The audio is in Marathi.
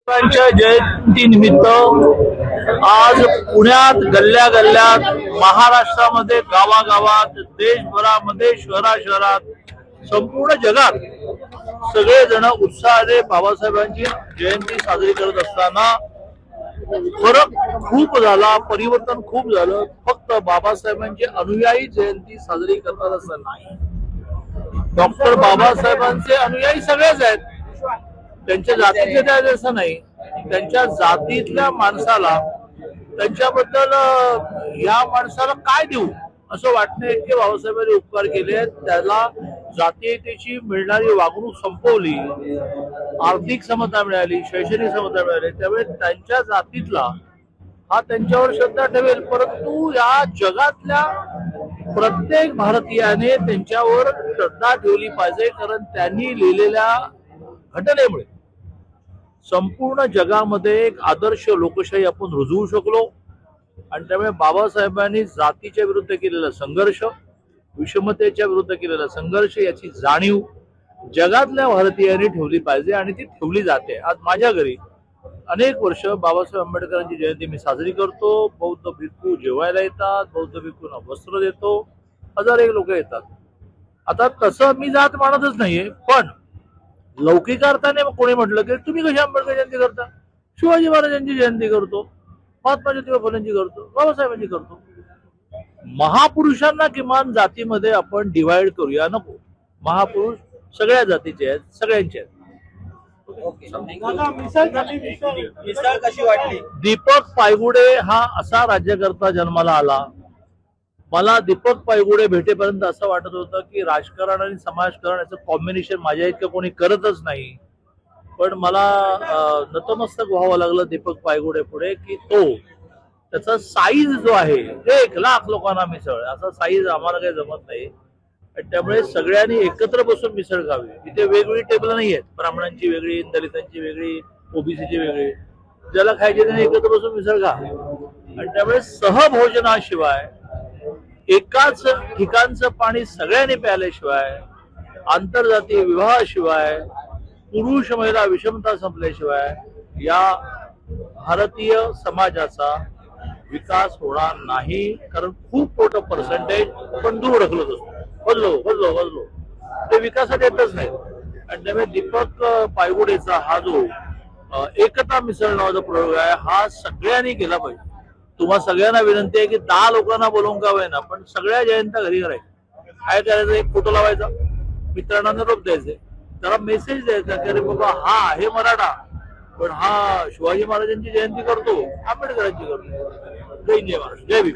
त्यांच्या जयंतीनिमित्त आज पुण्यात गल्ल्या गल्ल्यात, महाराष्ट्रामध्ये गावागावात, देशभरामध्ये शहराशहरात, संपूर्ण जगात सगळेजण उत्साहाने बाबासाहेबांची जयंती साजरी करत असताना फरक खूप झाला, परिवर्तन खूप झालं. फक्त बाबासाहेबांचे अनुयायी जयंती साजरी करतात असं नाही. डॉक्टर बाबासाहेबांचे अनुयायी सगळेच आहेत. त्यांच्या जातीचे आहेत असं नाही. त्यांच्या जातीतल्या माणसाला त्यांच्याबद्दल या माणसाला काय देऊ असं वाटणे इतके बाबासाहेबांनी उपकार केले. त्याला जातीयतेची मिळणारी वागणूक संपवली, आर्थिक समता मिळाली, शैक्षणिक समता मिळाली. त्यामुळे त्यांच्या जातीतला हा त्यांच्यावर श्रद्धा ठेवेल, परंतु या जगातल्या प्रत्येक भारतीयाने त्यांच्यावर श्रद्धा ठेवली पाहिजे. कारण त्यांनी लिहिलेल्या घटनेमुळे संपूर्ण जगामध्ये एक आदर्श लोकशाही आपण रुजवू शकलो. आणि त्यामुळे बाबासाहेबांनी जातीच्या विरुद्ध केलेला संघर्ष, विषमतेच्या विरुद्ध केलेला संघर्ष याची जाणीव जगातल्या भारतीयांनी ठेवली पाहिजे आणि ती ठेवली जाते. आज माझ्या घरी अनेक वर्ष बाबासाहेब आंबेडकरांची जयंती मी साजरी करतो. बौद्ध भिक्खू जेवायला येतात, बौद्ध भिक्खूंना वस्त्र देतो, हजार एक लोक येतात. आता तसं मी जात मानतच नाहीये, पण लौकिक अर्थाने कोणी म्हटलं की तुम्ही कशी आंबेडकर जयंती करता? शिवाजी महाराजांची जयंती करतो, महात्मा ज्योतिबा फुलेंची करतो, बाबासाहेबांची करतो. महापुरुषांना किमान जातीमध्ये आपण डिवाइड करूया नको. महापुरुष सगळ्या जातीचे आहेत, सगळ्यांचे आहेत. मिसळ कशी वाटली? दीपक पायगुडे हा असा राज्यकर्ता जन्माला आला. मला दीपक पायगुडे भेटेपर्यंत असं वाटत होतं की राजकारण आणि समाजकारण याचं कॉम्बिनेशन माझ्या इतकं कोणी करतच नाही. पण मला नतमस्तक व्हावं लागलं दीपक पायगुडे पुढे की तो त्याचा साईज जो आहे 1,00,000 लोकांना मिसळ, असा साईज आम्हाला काही जमत नाही. त्यामुळे सगळ्यांनी एकत्र बसून मिसळ खावी. इथे वेगवेगळी टेबल नाही आहेत, ब्राह्मणांची वेगळी, दलितांची वेगळी, ओबीसीची वेगळी. ज्याला खायचे त्याने एकत्र बसून मिसळ खा. आणि त्यामुळे सहभोजनाशिवाय, एकाच ठिकाणचं पाणी सगळ्यांनी प्यायल्याशिवाय, आंतरजातीय विवाहाशिवाय, पुरुष महिला विषमता संपल्याशिवाय या भारतीय समाजाचा विकास होणार नाही. कारण खूप मोठं पर्सेंटेज आपण दूर ढकलत असतो. बदलो ते विकासात येतच नाही. आणि त्यामुळे दीपक पायगुडेचा हा जो एकता मिसळ नावाचा प्रयोग आहे हा सगळ्यांनी केला पाहिजे. तुम्हा सगळ्यांना विनंती आहे की 10 लोकांना बोलवून का होईना, पण सगळ्या जयंत्या घरी करायच्या. काय करायचं? एक फोटो लावायचा, मित्रांना निरोप द्यायचे, त्याला मेसेज द्यायचा की अरे बाबा हा आहे मराठा, पण हा शिवाजी महाराजांची जयंती करतो, आंबेडकरांची करतो. जय महाराष्ट्र, जय भीम.